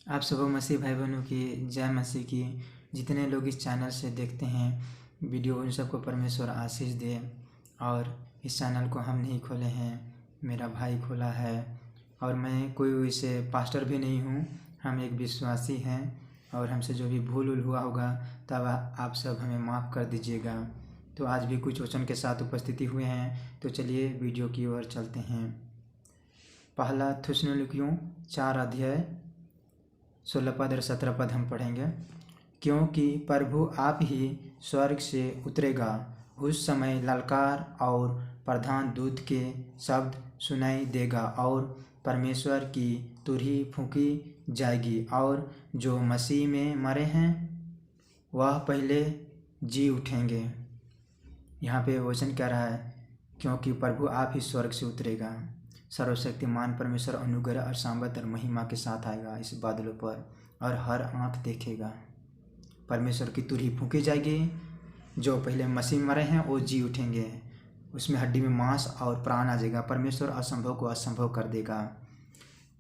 आप सब मसीह भाई बहनों की जय मसीह की। जितने लोग इस चैनल से देखते हैं वीडियो, उन सबको परमेश्वर आशीष दे। और इस चैनल को हम नहीं खोले हैं, मेरा भाई खोला है। और मैं कोई वैसे पास्टर भी नहीं हूँ, हम एक विश्वासी हैं। और हमसे जो भी भूल उल हुआ होगा तब आप सब हमें माफ़ कर दीजिएगा। तो आज भी कुछ वचन के साथ उपस्थिति हुए हैं, तो चलिए वीडियो की ओर चलते हैं। पहला थिस्सलुनीकियों 4 अध्याय 16 पद और 17 पद हम पढ़ेंगे। क्योंकि प्रभु आप ही स्वर्ग से उतरेगा, उस समय ललकार और प्रधान दूत के शब्द सुनाई देगा और परमेश्वर की तुरही फूंकी जाएगी, और जो मसीह में मरे हैं वह पहले जी उठेंगे। यहाँ पे वचन कह रहा है क्योंकि प्रभु आप ही स्वर्ग से उतरेगा, सर्वशक्तिमान परमेश्वर अनुग्रह और सामर्थ और महिमा के साथ आएगा इस बादलों पर, और हर आंख देखेगा। परमेश्वर की तुरही फूंकी जाएगी, जो पहले मसीह में मरे हैं वो जी उठेंगे, उसमें हड्डी में मांस और प्राण आ जाएगा। परमेश्वर असंभव को असंभव कर देगा।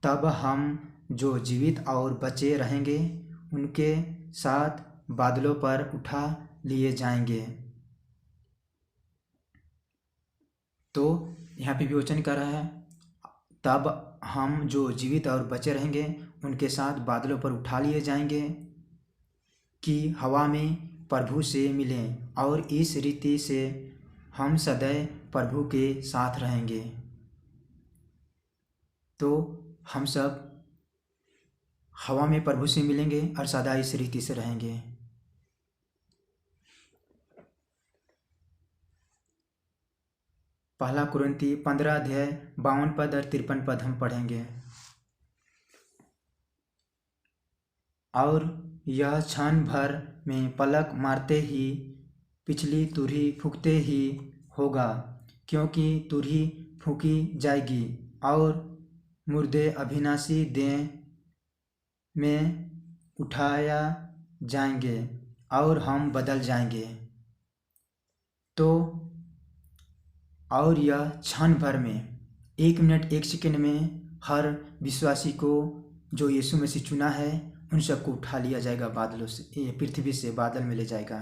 तब हम जो जीवित और बचे रहेंगे उनके साथ बादलों पर उठा लिए जाएंगे। तो यहाँ पे भी वचन कर रहा है, तब हम जो जीवित और बचे रहेंगे उनके साथ बादलों पर उठा लिए जाएंगे कि हवा में प्रभु से मिलें, और इस रीति से हम सदैव प्रभु के साथ रहेंगे। तो हम सब हवा में प्रभु से मिलेंगे और सदा इस रीति से रहेंगे। पहला कुरिन्थी 15 अध्याय 52 पद और 53 पद हम पढ़ेंगे। और यह क्षण भर में पलक मारते ही पिछली तुरही फूंकते ही होगा, क्योंकि तुरही फूंकी जाएगी और मुर्दे अविनाशी देह में उठाया जाएंगे और हम बदल जाएंगे। तो और यह क्षण भर में, 1 मिनट 1 सेकंड में हर विश्वासी को जो यीशु मसीह चुना है उन सबको उठा लिया जाएगा बादलों से, पृथ्वी से बादल में ले जाएगा।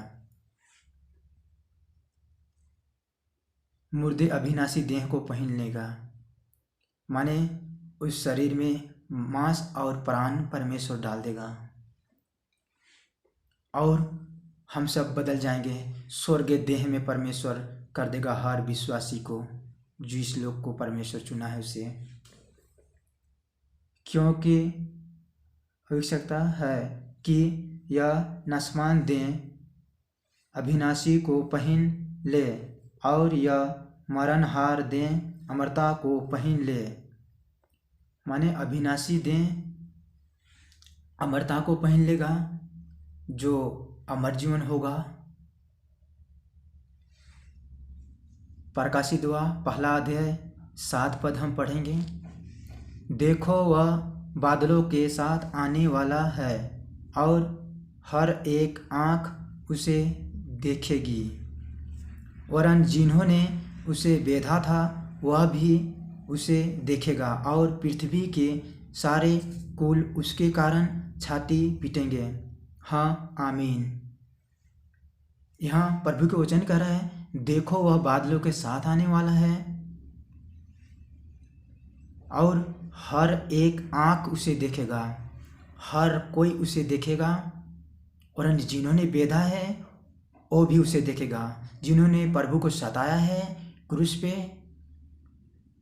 मुर्दे अविनाशी देह को पहन लेगा, माने उस शरीर में मांस और प्राण परमेश्वर डाल देगा, और हम सब बदल जाएंगे। स्वर्ग देह में परमेश्वर कर देगा हर विश्वासी को, जिस लोग को परमेश्वर चुना है उसे। क्योंकि आवश्यकता है कि यह नश्मान देह अविनाशी को पहन ले, और यह मरणहार देह अमरता को पहन ले। माने अविनाशी देह अमरता को पहन लेगा, जो अमर जीवन होगा। प्रकाशित हुआ पहला अध्याय 7 पद हम पढ़ेंगे। देखो वह बादलों के साथ आने वाला है, और हर एक आँख उसे देखेगी, वरन जिन्होंने उसे बेधा था वह भी उसे देखेगा, और पृथ्वी के सारे कुल उसके कारण छाती पीटेंगे। हाँ आमीन। यहाँ प्रभु के वचन कह रहा है, देखो वह बादलों के साथ आने वाला है, और हर एक आँख उसे देखेगा, हर कोई उसे देखेगा। और जिन्होंने बेधा है वो भी उसे देखेगा, जिन्होंने प्रभु को सताया है क्रूस पे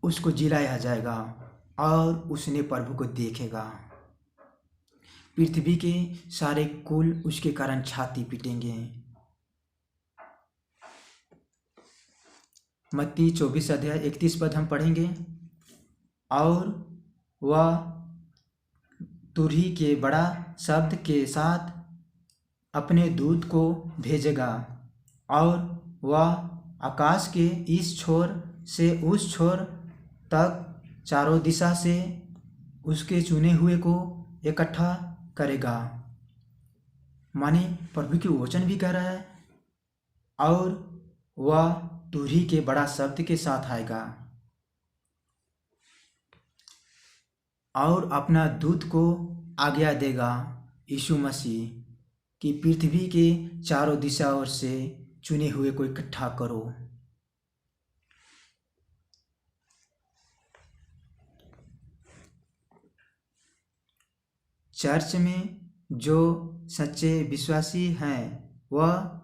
उसको जिलाया जाएगा, और उसने प्रभु को देखेगा। पृथ्वी के सारे कुल उसके कारण छाती पीटेंगे। मत्ती 24 अध्याय 31 पद हम पढ़ेंगे। और वह तुरही के बड़ा शब्द के साथ अपने दूत को भेजेगा, और वह आकाश के इस छोर से उस छोर तक चारों दिशा से उसके चुने हुए को इकट्ठा करेगा। माने प्रभु के वचन भी कह रहा है, और वह तुरही के बड़ा शब्द के साथ आएगा, और अपना दूत को आज्ञा देगा यीशु मसीह कि पृथ्वी के चारों दिशाओं से चुने हुए को इकट्ठा करो। चर्च में जो सच्चे विश्वासी हैं वह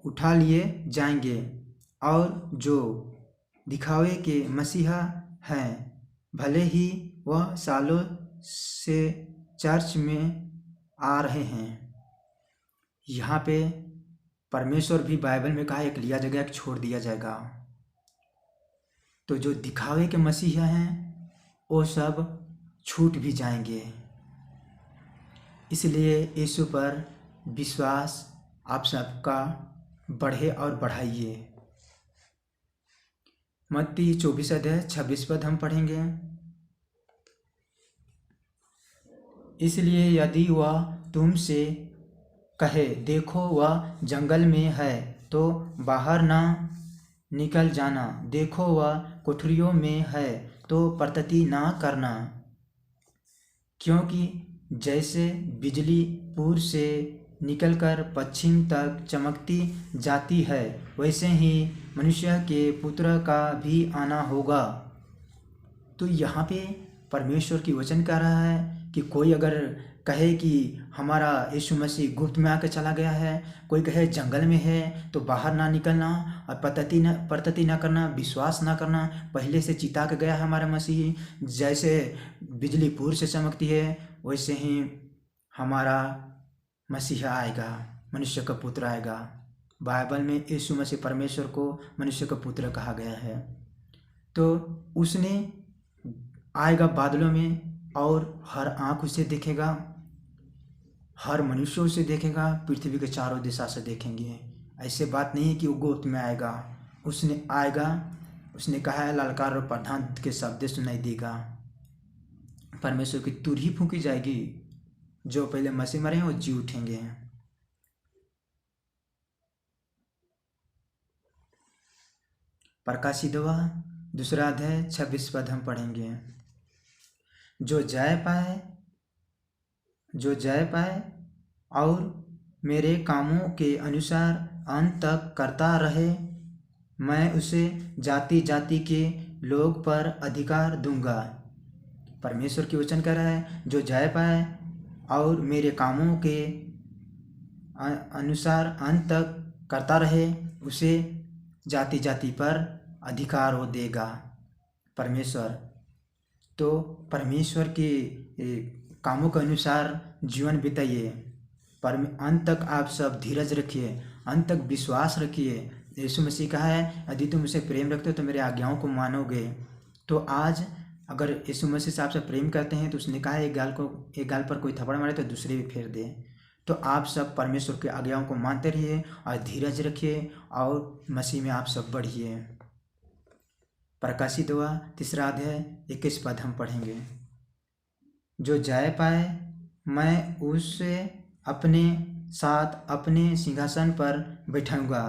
उठा लिए जाएंगे, और जो दिखावे के मसीहा हैं भले ही वह सालों से चर्च में आ रहे हैं। यहाँ पे परमेश्वर भी बाइबल में कहा एक लिया जगह एक छोड़ दिया जाएगा। तो जो दिखावे के मसीहा हैं वो सब छूट भी जाएंगे। इसलिए यीशु पर विश्वास आप सबका बढ़े और बढ़ाइए। मत्ती 24 अध्याय 26 पद हम पढ़ेंगे। इसलिए यदि वह तुमसे कहे देखो वह जंगल में है, तो बाहर ना निकल जाना। देखो वह कोठरियों में है, तो प्रतीति ना करना। क्योंकि जैसे बिजली पूर्व से निकलकर पश्चिम तक चमकती जाती है, वैसे ही मनुष्य के पुत्र का भी आना होगा। तो यहाँ पे परमेश्वर की वचन कह रहा है कि कोई अगर कहे कि हमारा यीशु मसीह गुप्त में आकर चला गया है, कोई कहे जंगल में है, तो बाहर ना निकलना और प्रतीति ना करना, विश्वास ना करना। पहले से चिता के गया है हमारा मसीह। जैसे बिजली पूर्व से चमकती है, वैसे ही हमारा मसीहा आएगा, मनुष्य का पुत्र आएगा। बाइबल में यीशु मसीह परमेश्वर को मनुष्य का पुत्र कहा गया है। तो उसने आएगा बादलों में, और हर आँख उसे देखेगा, हर मनुष्य उसे देखेगा, पृथ्वी के चारों दिशा से देखेंगे। ऐसे बात नहीं है कि वो गोद में आएगा। उसने आएगा, उसने कहा है ललकार और प्रधान के शब्द सुनाई देगा। परमेश्वर की तुरही फूंकी जाएगी। जो पहले मसीह मरे हैं वो जी उठेंगे। प्रकाशित हुआ 2 अध्याय 26 पद हम पढ़ेंगे। जो जय पाए और मेरे कामों के अनुसार अंत तक करता रहे, मैं उसे जाति जाति के लोग पर अधिकार दूंगा। परमेश्वर की वचन कर रहा है जो जय पाए और मेरे कामों के अनुसार अंत तक करता रहे, उसे जाति जाति पर अधिकार वो देगा परमेश्वर। तो परमेश्वर के कामों के अनुसार जीवन बिताइए। अंत तक आप सब धीरज रखिए, अंत तक विश्वास रखिए। यीशु मसीह कहा है यदि तुम उसे प्रेम रखते हो तो मेरे आज्ञाओं को मानोगे। तो आज अगर यीशु मसीह से आपसे प्रेम करते हैं तो उसने कहा है एक गाल पर कोई थप्पड़ मारे तो दूसरे भी फेर दे। तो आप सब परमेश्वर की आज्ञाओं को मानते रहिए और धीरज रखिए और मसीह में आप सब बढ़िए। प्रकाशित हुआ 3 अध्याय 21 पद हम पढ़ेंगे। जो जय पाए मैं उसे अपने साथ अपने सिंहासन पर बैठाऊंगा,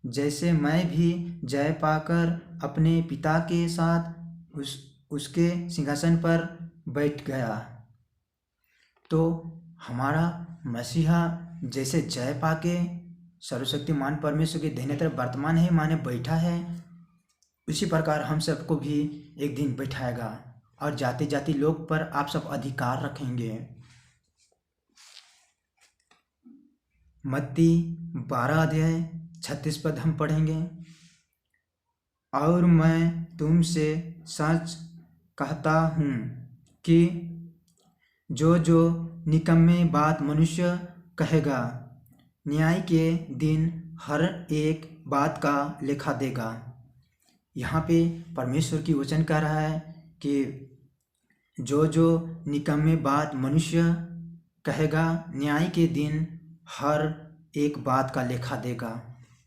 जैसे मैं भी जय पाकर अपने पिता के साथ उसके सिंहासन पर बैठ गया। तो हमारा मसीहा जैसे जय पाके सर्वशक्तिमान परमेश्वर के दाहिने तरफ वर्तमान है माने बैठा है, उसी प्रकार हम सबको भी एक दिन बैठाएगा और जाति जाति लोग पर आप सब अधिकार रखेंगे। मत्ती 12 अध्याय 36 पद हम पढ़ेंगे। और मैं तुमसे सच कहता हूँ कि जो निकम्मे बात मनुष्य कहेगा, न्याय के दिन हर एक बात का लेखा देगा। यहाँ पे परमेश्वर की वचन कह रहा है कि जो निकम्मे बात मनुष्य कहेगा, न्याय के दिन हर एक बात का लेखा देगा।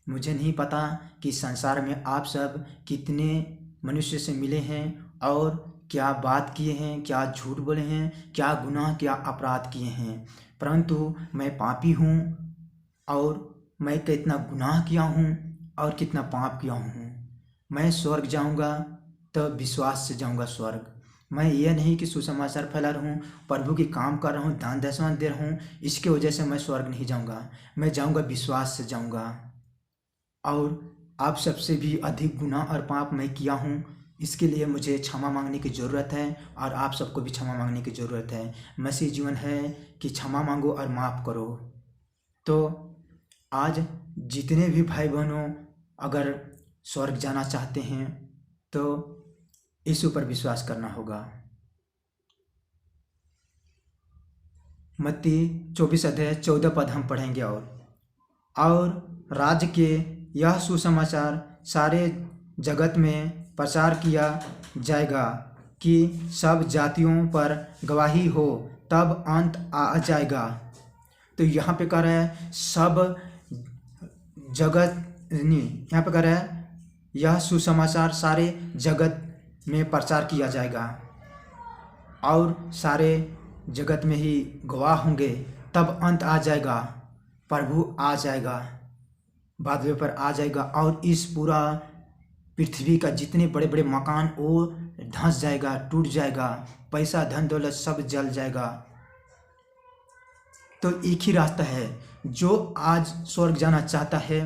मुझे नहीं पता कि संसार में आप सब कितने मनुष्य से मिले हैं और क्या बात किए हैं, क्या झूठ बोले हैं, क्या गुनाह क्या अपराध किए हैं, परंतु मैं पापी हूँ और मैं कितना गुनाह किया हूँ और कितना पाप किया हूँ। मैं स्वर्ग जाऊँगा तो विश्वास से जाऊँगा स्वर्ग, मैं ये नहीं कि सुसमाचार फैला रहा हूँ, प्रभु की काम कर रहा हूँ, दान दशमांश दे रहा हूँ, इसके वजह से मैं स्वर्ग नहीं जाऊँगा। मैं जाऊँगा विश्वास से जाऊँगा। और आप सबसे भी अधिक गुनाह और पाप मैं किया हूँ, इसके लिए मुझे क्षमा मांगने की ज़रूरत है और आप सबको भी क्षमा मांगने की ज़रूरत है। मसीह जीवन है कि क्षमा मांगो और माफ़ करो। तो आज जितने भी भाई बहनों अगर स्वर्ग जाना चाहते हैं तो यीशु पर विश्वास करना होगा। मत्ती 24 अध्याय 14 पद हम पढ़ेंगे। और राज्य के यह सुसमाचार सारे जगत में प्रचार किया जाएगा कि सब जातियों पर गवाही हो, तब अंत आ जाएगा। तो यहाँ पे कह रहा है सब जगत नहीं, यहाँ पे कह रहा है यह सुसमाचार सारे जगत में प्रचार किया जाएगा और सारे जगत में ही गवाह होंगे, तब अंत आ जाएगा, प्रभु आ जाएगा, बादलों पर आ जाएगा और इस पूरा पृथ्वी का जितने बड़े बड़े मकान वो धंस जाएगा, टूट जाएगा, पैसा धन दौलत सब जल जाएगा। तो एक ही रास्ता है, जो आज स्वर्ग जाना चाहता है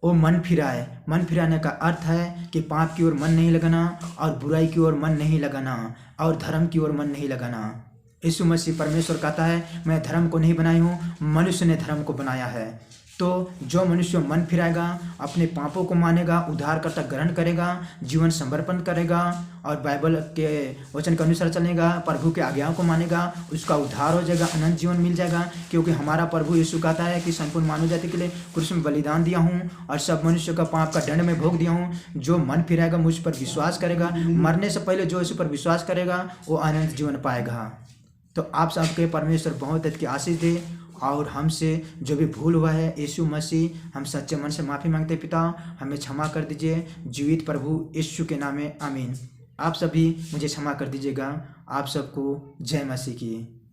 वो मन फिराए। मन फिराने का अर्थ है कि पाप की ओर मन नहीं लगाना और बुराई की ओर मन नहीं लगाना और धर्म की ओर मन नहीं लगाना। यीशु मसीह परमेश्वर कहता है मैं धर्म को नहीं बनाई हूँ, मनुष्य ने धर्म को बनाया है। तो जो मनुष्य मन फिराएगा, अपने पापों को मानेगा, उद्धारकर्ता ग्रहण करेगा, जीवन समर्पण करेगा और बाइबल के वचन के अनुसार चलेगा, प्रभु के आज्ञाओं को मानेगा, उसका उद्धार हो जाएगा, अनंत जीवन मिल जाएगा। क्योंकि हमारा प्रभु यीशु कहता है कि संपूर्ण मानव जाति के लिए क्रूस में बलिदान दिया हूँ और सब मनुष्य का पाप का दंड में भोग दिया हूँ। जो मन फिराएगा, मुझ पर विश्वास करेगा, मरने से पहले जो यीशु पर विश्वास करेगा वो अनंत जीवन पाएगा। तो आप सबके परमेश्वर बहुत की आशीष दे और हमसे जो भी भूल हुआ है यीशु मसीह हम सच्चे मन से माफ़ी मांगते पिता, हमें क्षमा कर दीजिए जीवित प्रभु यीशु के नाम में आमीन। आप सभी मुझे क्षमा कर दीजिएगा। आप सबको जय मसीह की।